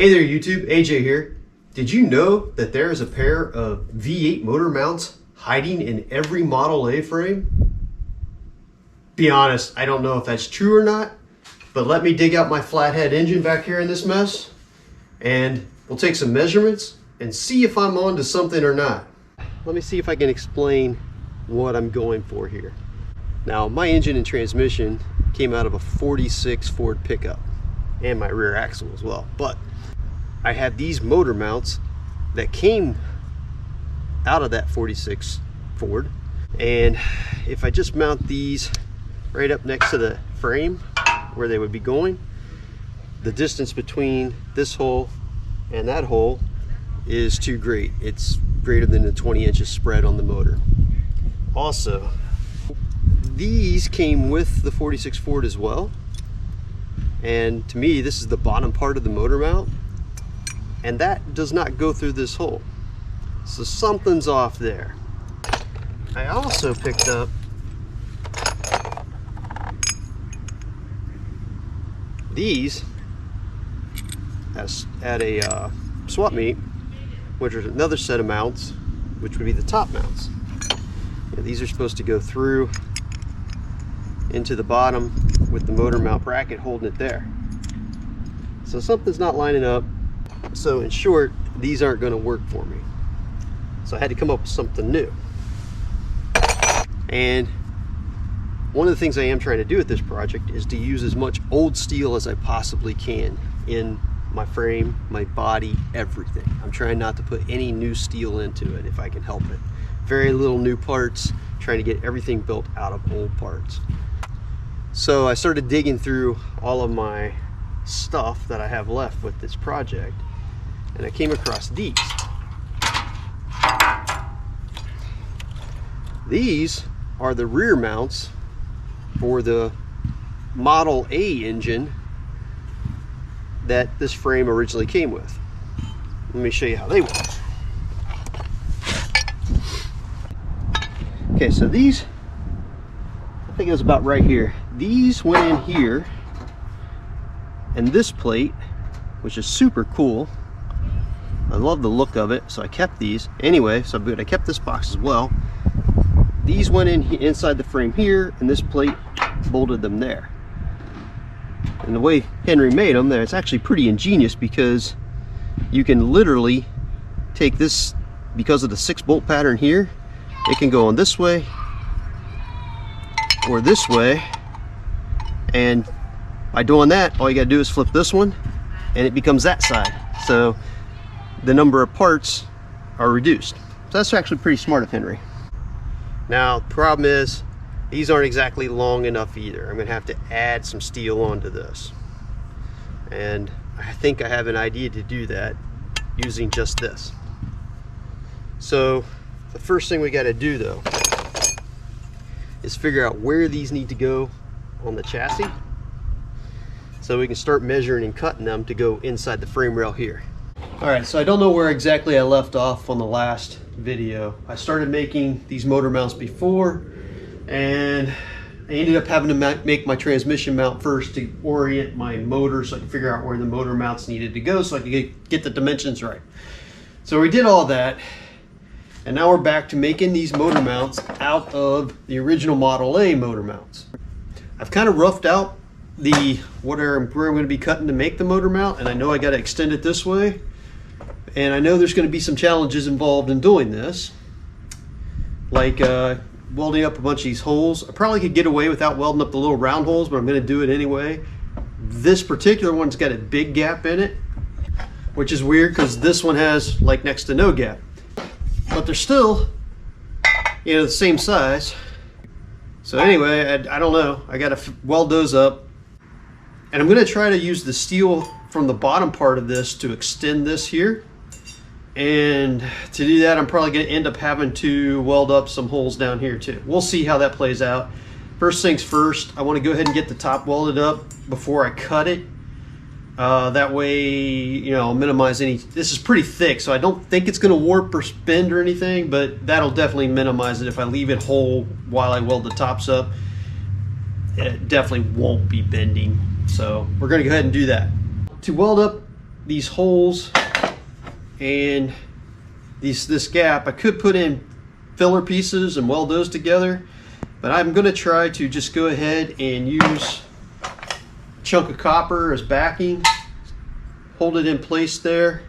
Hey there YouTube, AJ here. Did you know that there is a pair of V8 motor mounts hiding in every Model A frame? Be honest, I don't know if that's true or not, but let me dig out my flathead engine back here in this mess and we'll take some measurements and see if I'm onto something or not. Let me see if I can explain what I'm going for here. Now, my engine and transmission came out of a 46 Ford pickup and my rear axle as well, but I had these motor mounts that came out of that 46 Ford, and if I just mount these right up next to the frame where they would be going, the distance between this hole and that hole is too great. It's greater than the 20 inches spread on the motor. Also, these came with the 46 Ford as well, and to me this is the bottom part of the motor mount, and that does not go through this hole, so something's off there. I also picked up these at a swap meet, which is another set of mounts, which would be the top mounts. And these are supposed to go through into the bottom with the motor mount bracket holding it there. So something's not lining up. So in short, these aren't going to work for me. So I had to come up with something new. And one of the things I am trying to do with this project is to use as much old steel as I possibly can in my frame, my body, everything. I'm trying not to put any new steel into it if I can help it. Very little new parts, trying to get everything built out of old parts. So I started digging through all of my stuff that I have left with this project, and I came across these. These are the rear mounts for the Model A engine that this frame originally came with. Let me show you how they work. Okay, so these, I think it was about right here. These went in here, and this plate, which is super cool. I love the look of it, so I kept these. Anyway, so I kept this box as well. These went in inside the frame here, and this plate bolted them there. And the way Henry made them, it's actually pretty ingenious, because you can literally take this, because of the 6-bolt pattern here, it can go on this way or this way, and by doing that, all you gotta do is flip this one and it becomes that side. So the number of parts are reduced. So that's actually pretty smart of Henry. Now, the problem is these aren't exactly long enough either. I'm gonna have to add some steel onto this. And I think I have an idea to do that using just this. So the first thing we gotta do though is figure out where these need to go on the chassis, so we can start measuring and cutting them to go inside the frame rail here. All right, so I don't know where exactly I left off on the last video. I started making these motor mounts before, and I ended up having to make my transmission mount first to orient my motor, so I could figure out where the motor mounts needed to go so I could get the dimensions right. So we did all that, and now we're back to making these motor mounts out of the original Model A motor mounts. I've kind of roughed out where I'm going to be cutting to make the motor mount, and I know I got to extend it this way, and I know there's going to be some challenges involved in doing this, like welding up a bunch of these holes. I probably could get away without welding up the little round holes, but I'm going to do it anyway. This particular one's got a big gap in it, which is weird because this one has like next to no gap, but they're still, you know, the same size. So anyway, I don't know, I gotta weld those up, and I'm gonna try to use the steel from the bottom part of this to extend this here, and to do that I'm probably gonna end up having to weld up some holes down here too. We'll see how that plays out. First things first, I want to go ahead and get the top welded up before I cut it. That way, you know, I'll minimize any. This is pretty thick, so I don't think it's going to warp or bend or anything, but that'll definitely minimize it. If I leave it whole while I weld the tops up, it definitely won't be bending. So we're going to go ahead and do that. To weld up these holes and this gap, I could put in filler pieces and weld those together, but I'm going to try to just go ahead and use a chunk of copper as backing, hold it in place there,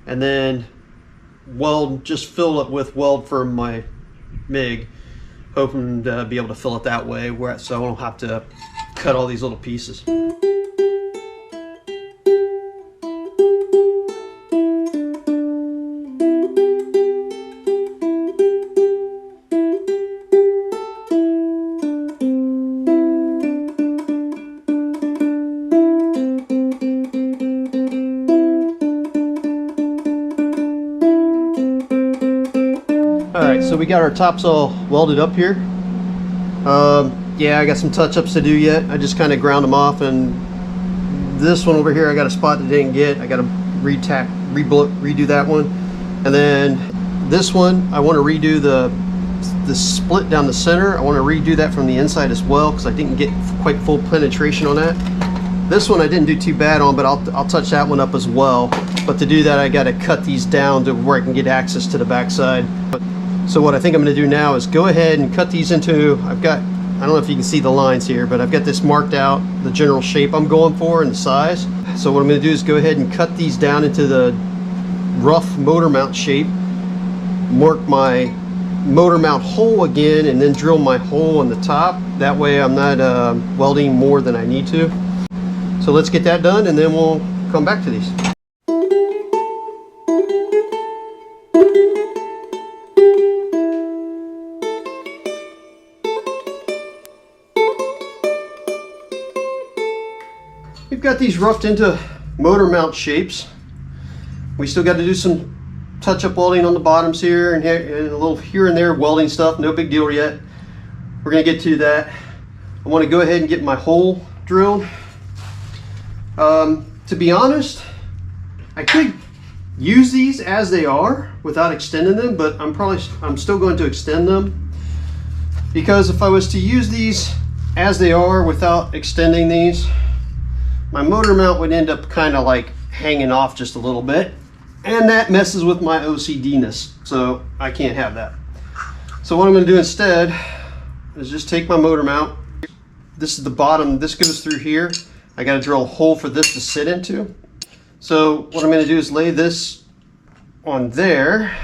and then weld, just fill it with weld from my MIG, hoping to be able to fill it that way, so I won't have to cut all these little pieces. Alright, so we got our tops all welded up here. Yeah, I got some touch-ups to do yet. I just kind of ground them off, and this one over here I got a spot that didn't get. I got to redo that one. And then this one, I want to redo the split down the center. I want to redo that from the inside as well, because I didn't get quite full penetration on that. This one I didn't do too bad on, but I'll touch that one up as well. But to do that, I got to cut these down to where I can get access to the backside. So what I think I'm going to do now is go ahead and cut these into, I don't know if you can see the lines here, but I've got this marked out, the general shape I'm going for and the size. So what I'm going to do is go ahead and cut these down into the rough motor mount shape, mark my motor mount hole again, and then drill my hole on the top. That way I'm not welding more than I need to. So let's get that done, and then we'll come back to these. We've got these roughed into motor mount shapes. We still got to do some touch-up welding on the bottoms here and a little here and there welding stuff. No big deal yet. We're going to get to that. I want to go ahead and get my hole drilled. To be honest, I could use these as they are without extending them, but I'm still going to extend them, because if I was to use these as they are without extending these, my motor mount would end up kind of like hanging off just a little bit, and that messes with my OCD-ness, so I can't have that. So what I'm going to do instead is just take my motor mount. This is the bottom, this goes through here. I got to drill a hole for this to sit into. So what I'm going to do is lay this on there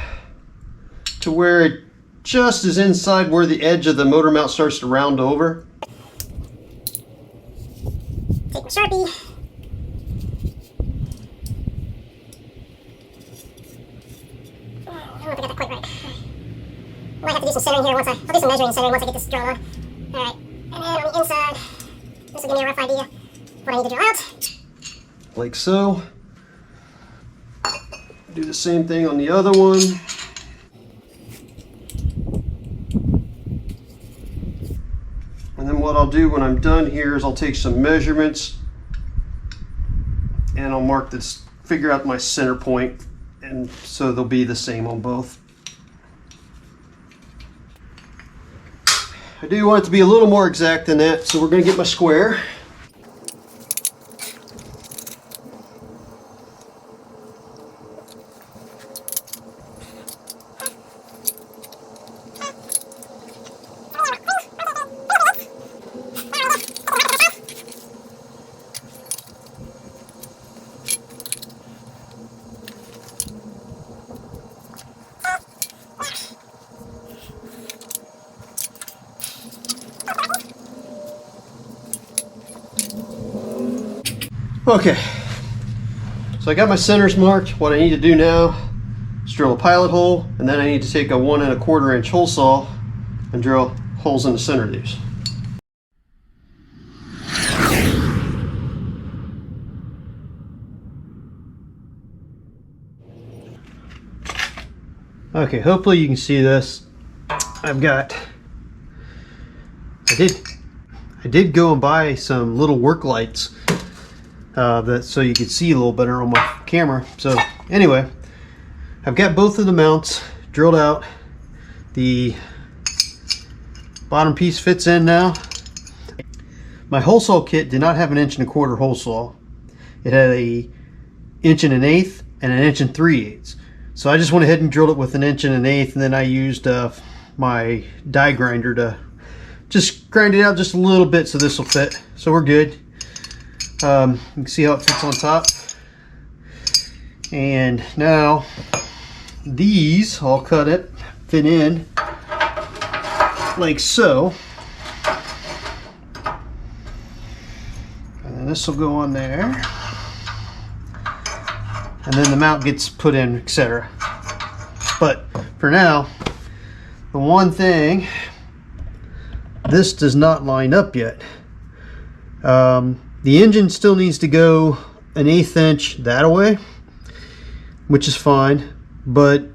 to where it just is inside where the edge of the motor mount starts to round over. Take my Sharpie. Oh, I don't know if I got that quite right. Might have to do some centering here I'll do some measuring and centering once I get this drilled on. Alright, and then on the inside, this will give me a rough idea of what I need to drill out. Like so. Do the same thing on the other one. And then what I'll do when I'm done here is I'll take some measurements and I'll mark this, figure out my center point, and so they'll be the same on both. I do want it to be a little more exact than that, so we're going to get my square. Okay, so I got my centers marked. What I need to do now is drill a pilot hole, and then I need to take a 1 1/4 inch hole saw and drill holes in the center of these. Okay, hopefully you can see this. I did go and buy some little work lights so you could see a little better on my camera. So anyway, I've got both of the mounts drilled out. The bottom piece fits in now. My hole saw kit did not have an 1 1/4 inch hole saw. It had a 1 1 1/8 and 1 3/8. So I just went ahead and drilled it with 1 1/8, and then I used my die grinder to just grind it out just a little bit so this will fit. So we're good. You can see how it fits on top. And now these all fit in like so. And then this will go on there. And then the mount gets put in, etc. But for now, the one thing, this does not line up yet. The engine still needs to go 1/8 inch that way, which is fine, but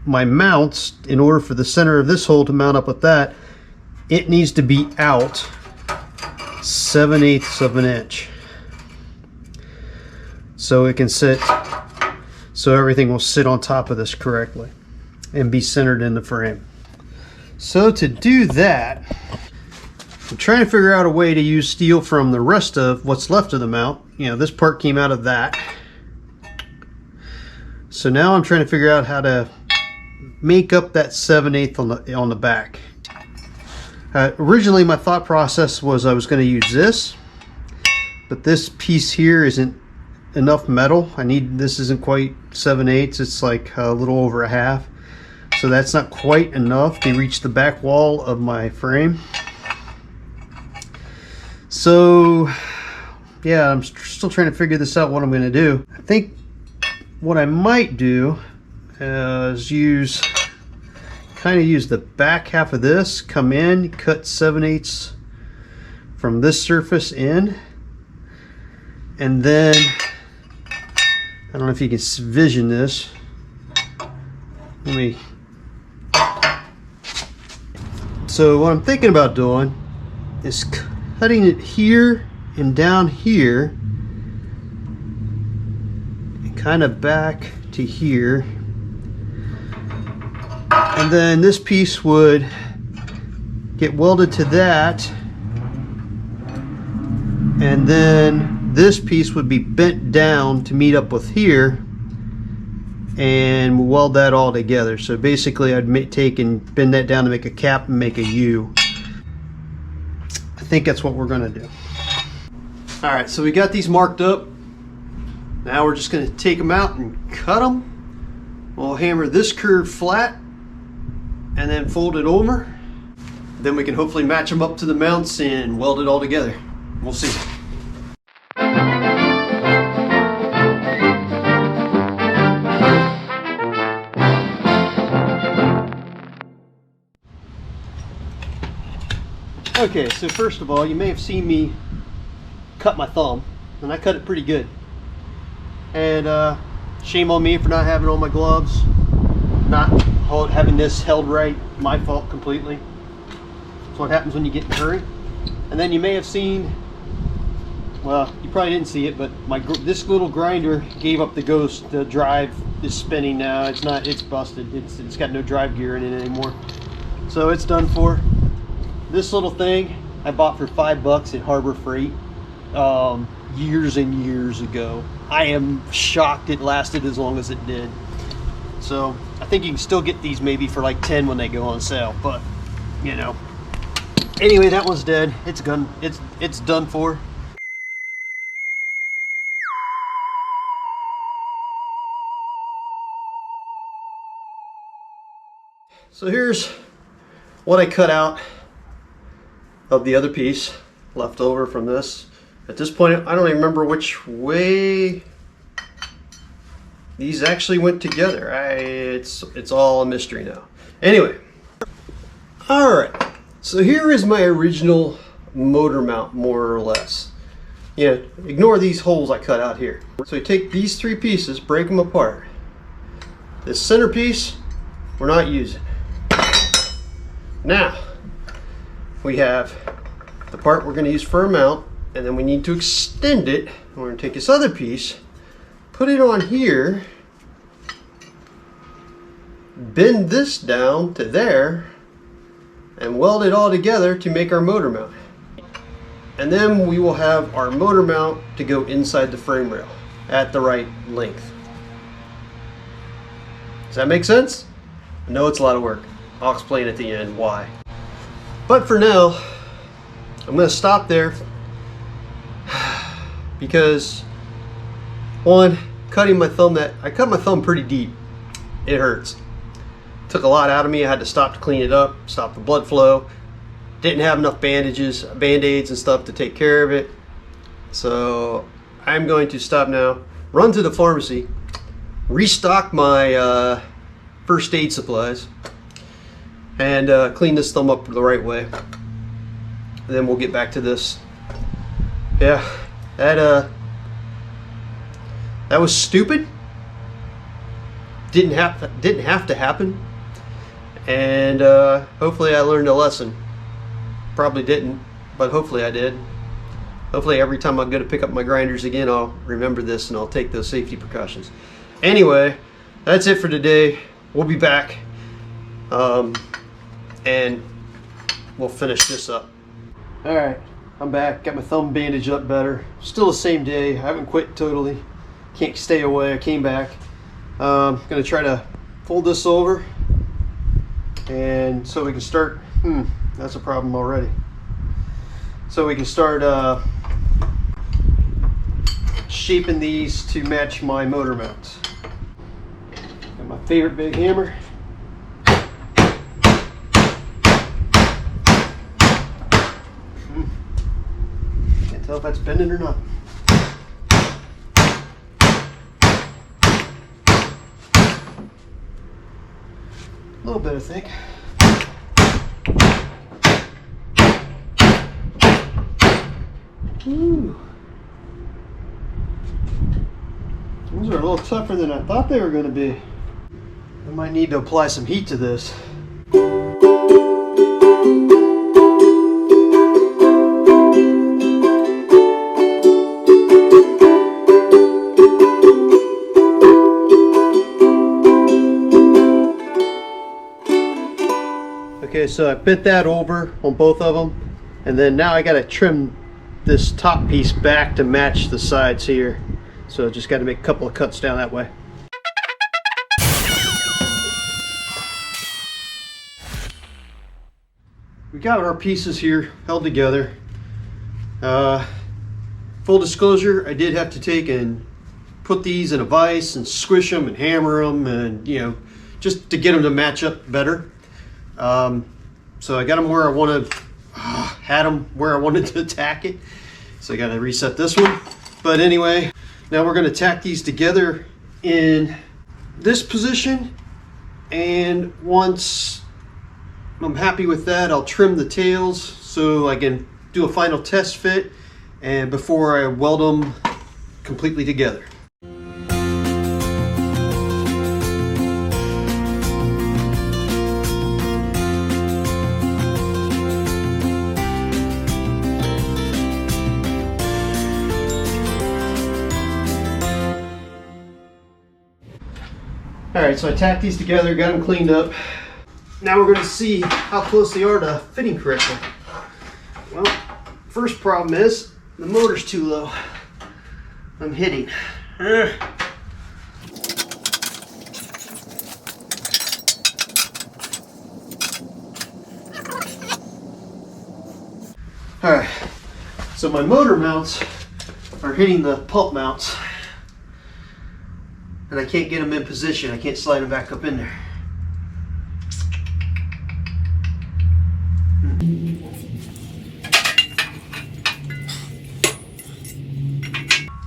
my mounts, in order for the center of this hole to mount up with that, it needs to be out 7/8 of an inch. So it can sit, so everything will sit on top of this correctly and be centered in the frame. So to do that, I'm trying to figure out a way to use steel from the rest of what's left of the mount. You know, this part came out of that. So now I'm trying to figure out how to make up that 7/8 on the back. Originally my thought process was I was going to use this, but this piece here isn't enough metal. This isn't quite 7/8, it's like a little over a half. So that's not quite enough to reach the back wall of my frame. So yeah, I'm still trying to figure this out, what I'm going to do. I think what I might do is use the back half of this, come in, cut 7/8 from this surface in, and then I don't know if you can vision this. So what I'm thinking about doing is cutting it here and down here and kind of back to here, and then this piece would get welded to that, and then this piece would be bent down to meet up with here, and weld that all together. So basically I'd take and bend that down to make a cap and make a U. I think that's what we're gonna do. Alright, so we got these marked up. Now we're just gonna take them out and cut them. We'll hammer this curve flat and then fold it over. Then we can hopefully match them up to the mounts and weld it all together. We'll see. Okay, so first of all, you may have seen me cut my thumb, and I cut it pretty good. And shame on me for not having all my gloves, not having this held right. My fault completely. That's what happens when you get in a hurry. And then you may have seen, well, you probably didn't see it, but this little grinder gave up the ghost. The drive is spinning now. It's busted. It's got no drive gear in it anymore. So it's done for. This little thing I bought for $5 at Harbor Freight years and years ago. I am shocked it lasted as long as it did. So I think you can still get these maybe for like 10 when they go on sale, but you know. Anyway, that one's dead. It's done. It's done for. So here's what I cut out of the other piece left over from this. At this point, I don't even remember which way these actually went together. It's all a mystery now. Anyway, all right. So here is my original motor mount, more or less. You know, ignore these holes I cut out here. So you take these three pieces, break them apart. This center piece, we're not using. Now, we have the part we're going to use for a mount, and then we need to extend it. We're going to take this other piece, put it on here, bend this down to there, and weld it all together to make our motor mount. And then we will have our motor mount to go inside the frame rail. at the right length. Does that make sense? I know it's a lot of work. I'll explain at the end why. But for now, I'm going to stop there because, one, cutting my thumb, I cut my thumb pretty deep. It hurts. Took a lot out of me. I had to stop to clean it up, stop the blood flow. Didn't have enough bandages, band-aids and stuff to take care of it. So I'm going to stop now, run to the pharmacy, restock my first aid supplies, and clean this thumb up the right way. And then we'll get back to this. Yeah, that was stupid. Didn't have to happen. And hopefully I learned a lesson. Probably didn't, but hopefully I did. Hopefully every time I'm going to pick up my grinders again, I'll remember this and I'll take those safety precautions. Anyway, that's it for today. We'll be back and we'll finish this up. Alright, I'm back. Got my thumb bandaged up better. Still the same day. I haven't quit totally. Can't stay away. I came back. I'm going to try to fold this over and so we can start. That's a problem already. So we can start shaping these to match my motor mounts. Got my favorite big hammer. Can't tell if that's bending or not. A little bit, I think. Ooh. Those are a little tougher than I thought they were going to be. I might need to apply some heat to this. Okay, so I bent that over on both of them, and then now I got to trim this top piece back to match the sides here. So just got to make a couple of cuts down that way. We got our pieces here held together. Full disclosure, I did have to take and put these in a vise and squish them and hammer them, and just to get them to match up better. So I got them where I wanted. Had them where I wanted to tack it, so I got to reset this one. But anyway, now we're going to tack these together in this position, and once I'm happy with that, I'll trim the tails so I can do a final test fit and before I weld them completely together. Alright, so I tacked these together, got them cleaned up. Now we're going to see how close they are to fitting correctly. Well, first problem is the motor's too low. I'm hitting. Alright, so my motor mounts are hitting the pump mounts. And I can't get them in position. I can't slide them back up in there.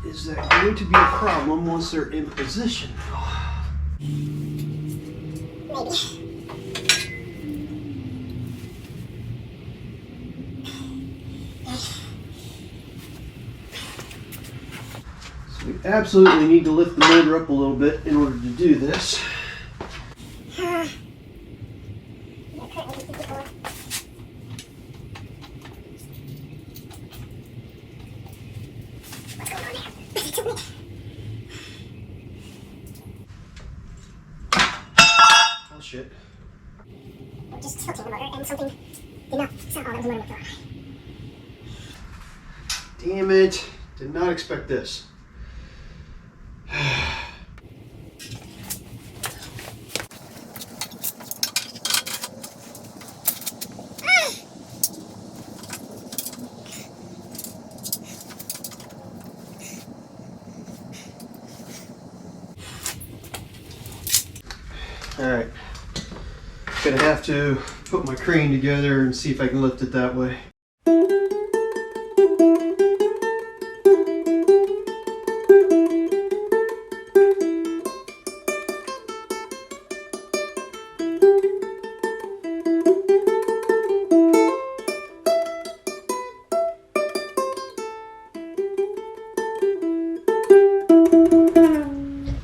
Is that going to be a problem once they're in position? Maybe. We absolutely need to lift the motor up a little bit in order to do this. Oh shit. I'm just tilting the motor and something did not sound. Oh, that was the motor motor. Damn it. Did not expect this. All right, gonna have to put my crane together and see if I can lift it that way.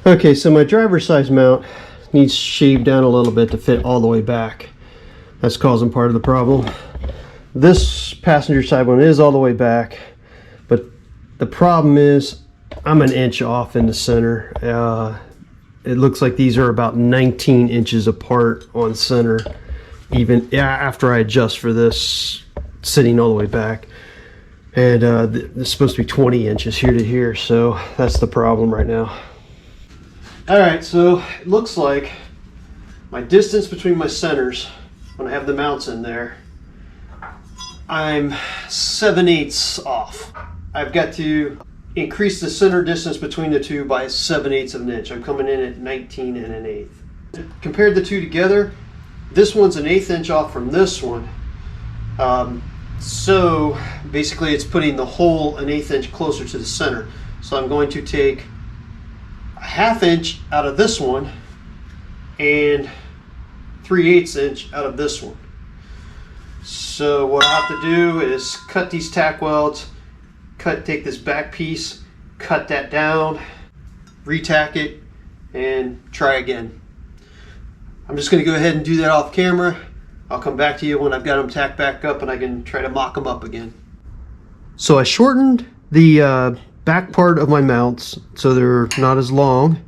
Okay, so my driver's side mount needs shaved down a little bit to fit all the way back. That's causing part of the problem. This passenger side one is all the way back, but the problem is I'm an inch off in the center. It looks like these are about 19 inches apart on center, even after I adjust for this sitting all the way back. And this is supposed to be 20 inches here to here, so that's the problem right now. All right, so it looks like my distance between my centers, when I have the mounts in there, I'm 7/8 off. I've got to increase the center distance between the two by 7/8 of an inch. I'm coming in at 19 1/8. Compared the two together, this one's 1/8 inch off from this one. So basically it's putting the whole 1/8 inch closer to the center. So I'm going to take a 1/2 inch out of this one and 3/8 inch out of this one. So what I have to do is cut these tack welds, take this back piece, cut that down, retack it, and try again. I'm just going to go ahead and do that off camera. I'll come back to you when I've got them tacked back up and I can try to mock them up again. So I shortened the back part of my mounts so they're not as long.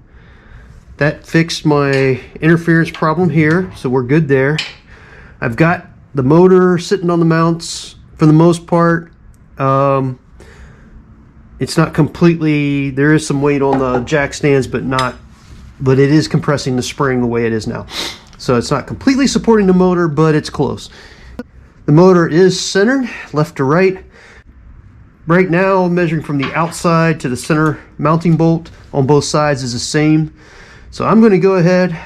That fixed my interference problem here, so we're good there. I've got the motor sitting on the mounts for the most part. It's not completely, there is some weight on the jack stands, but it is compressing the spring the way it is now. So it's not completely supporting the motor, but it's close. The motor is centered left to right. Right now, measuring from the outside to the center mounting bolt on both sides is the same. So I'm going to go ahead,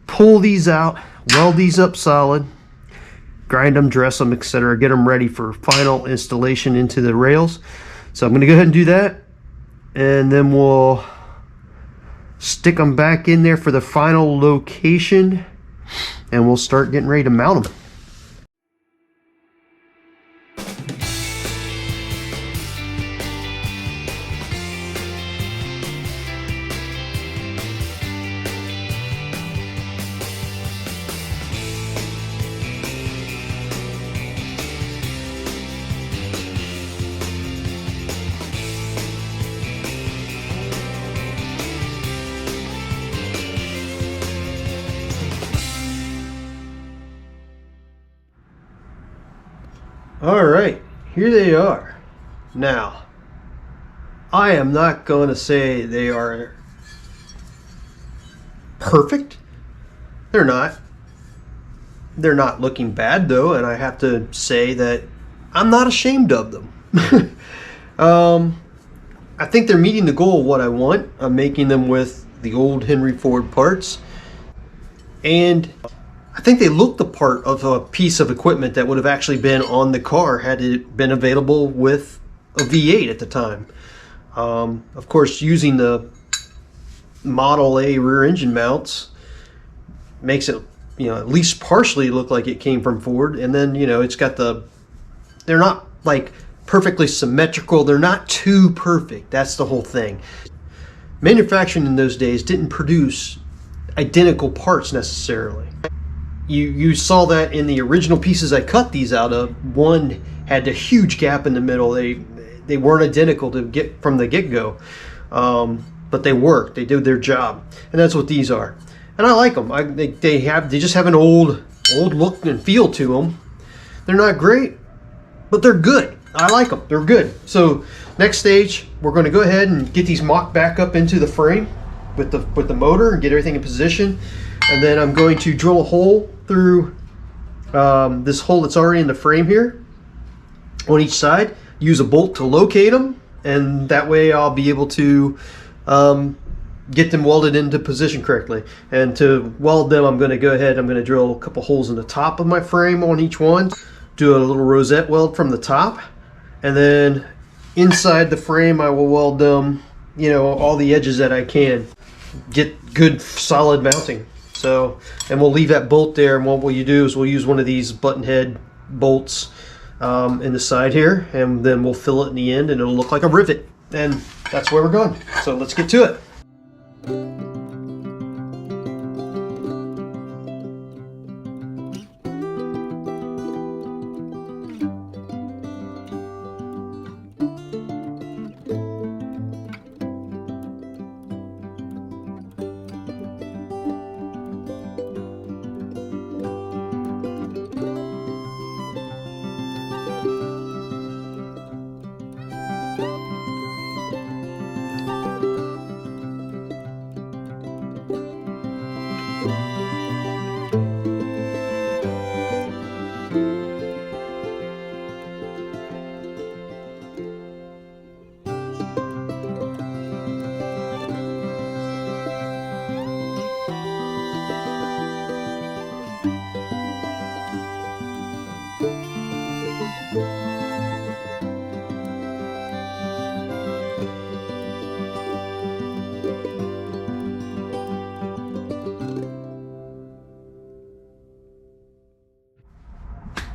pull these out, weld these up solid, grind them, dress them, etc. Get them ready for final installation into the rails. So I'm going to go ahead and do that, and then we'll stick them back in there for the final location, and we'll start getting ready to mount them. All right, here they are. Now, I am not going to say they are perfect. They're not. They're not looking bad though, and I have to say that I'm not ashamed of them. I think they're meeting the goal of what I want. I'm making them with the old Henry Ford parts, and I think they look the part of a piece of equipment that would have actually been on the car had it been available with a V8 at the time. Of course, using the Model A rear engine mounts makes it, at least partially look like it came from Ford. And then, it's got they're not like perfectly symmetrical. They're not too perfect. That's the whole thing. Manufacturing in those days didn't produce identical parts necessarily. You saw that in the original pieces I cut these out of. One had a huge gap in the middle. They weren't identical to get from the get-go, but they worked. They did their job, and that's what these are. And I like them. They just have an old look and feel to them. They're not great, but they're good. I like them. They're good. So next stage, we're going to go ahead and get these mocked back up into the frame with the motor and get everything in position. And then I'm going to drill a hole through this hole that's already in the frame here on each side. Use a bolt to locate them, and that way I'll be able to get them welded into position correctly. And to weld them, I'm going to go ahead, I'm going to drill a couple holes in the top of my frame on each one, do a little rosette weld from the top, and then inside the frame I will weld them, you know, all the edges that I can, get good solid mounting. So, and we'll leave that bolt there, and what we'll do is we'll use one of these button head bolts in the side here, and then we'll fill it in the end and it'll look like a rivet. And that's where we're going. So let's get to it.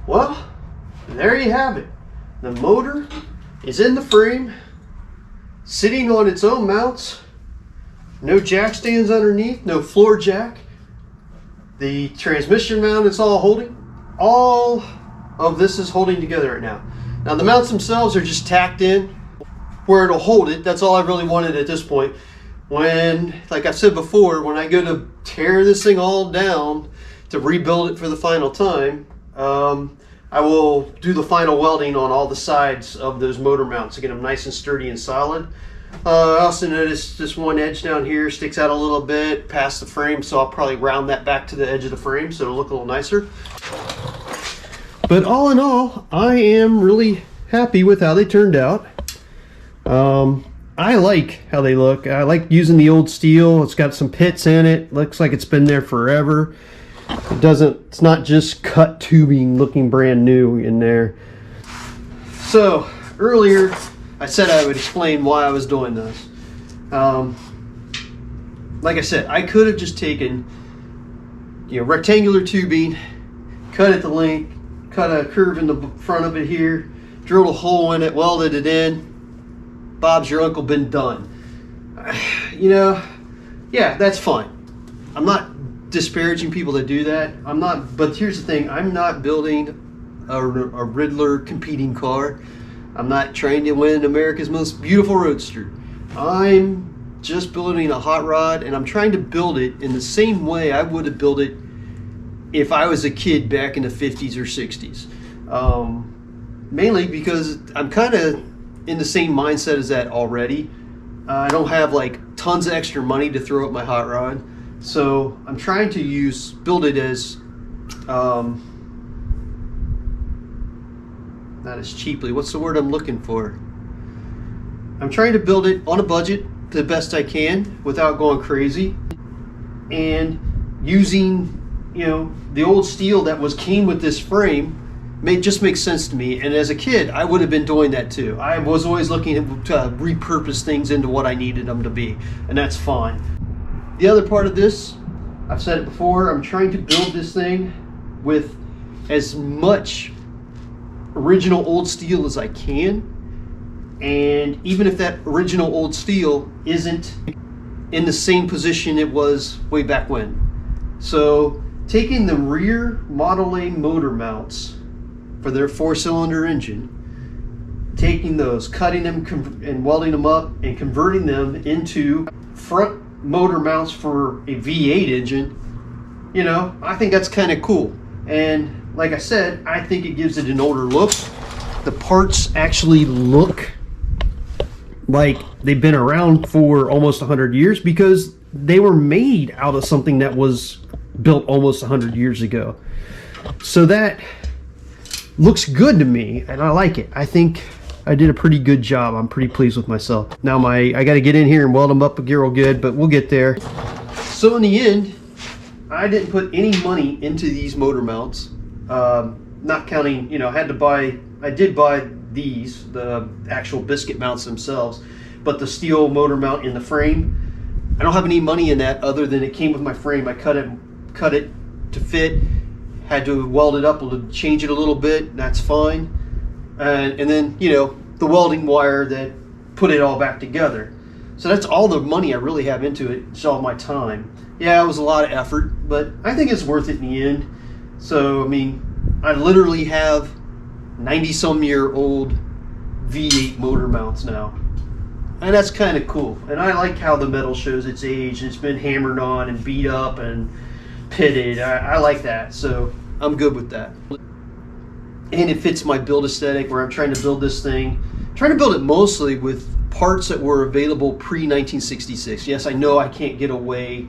Well, there you have it. The motor is in the frame, sitting on its own mounts. No jack stands underneath, no floor jack. The transmission mount is all holding. All of this is holding together right now. Now the mounts themselves are just tacked in where it'll hold it. That's all I really wanted at this point. When, like I've said before, when I go to tear this thing all down to rebuild it for the final time, I will do the final welding on all the sides of those motor mounts to get them nice and sturdy and solid. I also noticed this one edge down here sticks out a little bit past the frame, so I'll probably round that back to the edge of the frame so it'll look a little nicer. But all in all, I am really happy with how they turned out. I like how they look. I like using the old steel. It's got some pits in it. Looks like it's been there forever. It's not just cut tubing looking brand new in there. So earlier I said I would explain why I was doing this. Like I said, I could have just taken, you know, rectangular tubing, cut it to length, cut a curve in the front of it here, drilled a hole in it, welded it in. Bob's your uncle, been done. You know, yeah, that's fine. I'm not disparaging people that do that. I'm not, but here's the thing, I'm not building a Riddler competing car. I'm not trying to win America's most beautiful roadster. I'm just building a hot rod, and I'm trying to build it in the same way I would have built it if I was a kid back in the 50s or 60s. Mainly because I'm kind of in the same mindset as that already. I don't have like tons of extra money to throw at my hot rod, so I'm trying to build it as not as cheaply. What's the word I'm looking for? I'm trying to build it on a budget the best I can without going crazy, and using, you know, the old steel that came with this frame just makes sense to me. And as a kid, I would have been doing that too. I was always looking to repurpose things into what I needed them to be, and that's fine. The other part of this, I've said it before, I'm trying to build this thing with as much original old steel as I can, and even if that original old steel isn't in the same position it was way back when. So taking the rear Model A motor mounts for their 4-cylinder engine, taking those, cutting them and welding them up and converting them into front motor mounts for a V8 engine, you know, I think that's kind of cool. And like I said, I think it gives it an older look. The parts actually look like they've been around for almost 100 years because they were made out of something that was built almost 100 years ago. So that looks good to me, and I like it. I think I did a pretty good job. I'm pretty pleased with myself. Now I got to get in here and weld them up real good, but we'll get there. So in the end, I didn't put any money into these motor mounts. Not counting, you know, I did buy these, the actual biscuit mounts themselves, but the steel motor mount in the frame, I don't have any money in that other than it came with my frame. I cut it to fit, had to weld it up, change it a little bit, that's fine. And then, you know, the welding wire that put it all back together. So that's all the money I really have into it. It's all my time. Yeah, it was a lot of effort, but I think it's worth it in the end. So, I mean, I literally have 90-some-year-old V8 motor mounts now. And that's kind of cool. And I like how the metal shows its age. It's been hammered on and beat up and pitted. I like that. So I'm good with that. And it fits my build aesthetic where I'm trying to build this thing. I'm trying to build it mostly with parts that were available pre-1966. Yes, I know I can't get away,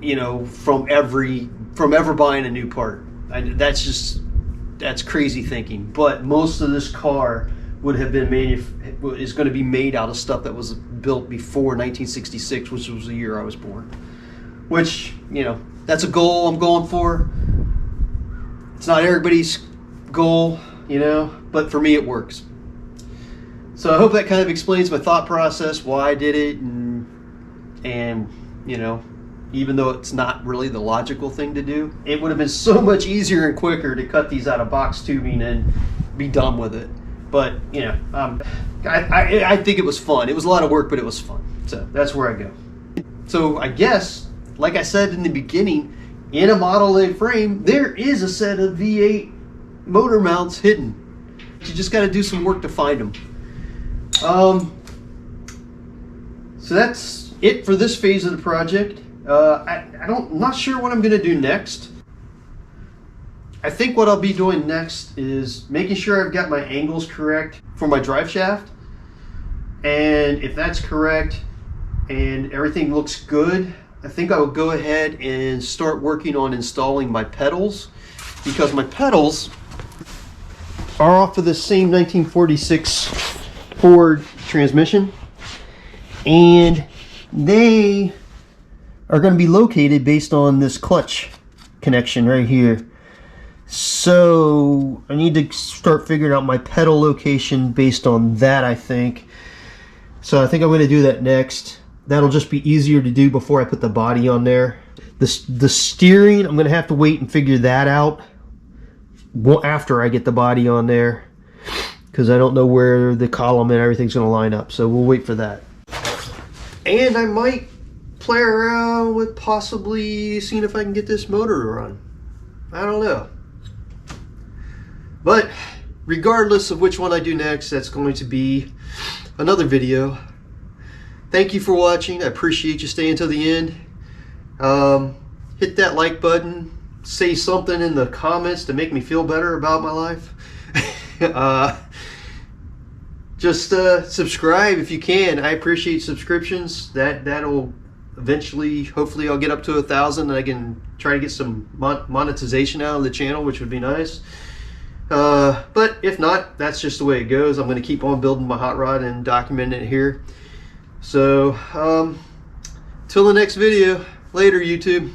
you know, from ever buying a new part. That's crazy thinking. But most of this car would have been is going to be made out of stuff that was built before 1966, which was the year I was born. Which, you know, that's a goal I'm going for. It's not everybody's goal, you know, but for me it works. So I hope that kind of explains my thought process, why I did it, and you know, even though it's not really the logical thing to do, it would have been so much easier and quicker to cut these out of box tubing and be done with it. But you know, I think it was fun. It was a lot of work, but it was fun. So that's where I go. So I guess, like I said in the beginning, in a Model A frame, there is a set of V8 motor mounts hidden. You just got to do some work to find them. So that's it for this phase of the project. I'm not sure what I'm going to do next. I think what I'll be doing next is making sure I've got my angles correct for my drive shaft. And if that's correct and everything looks good, I think I will go ahead and start working on installing my pedals, because my pedals are off of the same 1946 Ford transmission, and they are going to be located based on this clutch connection right here. So I need to start figuring out my pedal location based on that, I think. So I think I'm going to do that next. That'll just be easier to do before I put the body on there. The steering, I'm going to have to wait and figure that out after I get the body on there, because I don't know where the column and everything's going to line up. So we'll wait for that. And I might play around with possibly seeing if I can get this motor to run. I don't know. But regardless of which one I do next, that's going to be another video. Thank you for watching. I appreciate you staying till the end. Hit that like button. Say something in the comments to make me feel better about my life. Just subscribe if you can. I appreciate subscriptions. That'll eventually, hopefully I'll get up to 1,000 and I can try to get some monetization out of the channel, which would be nice. But if not, that's just the way it goes. I'm going to keep on building my hot rod and documenting it here. So till the next video, later YouTube.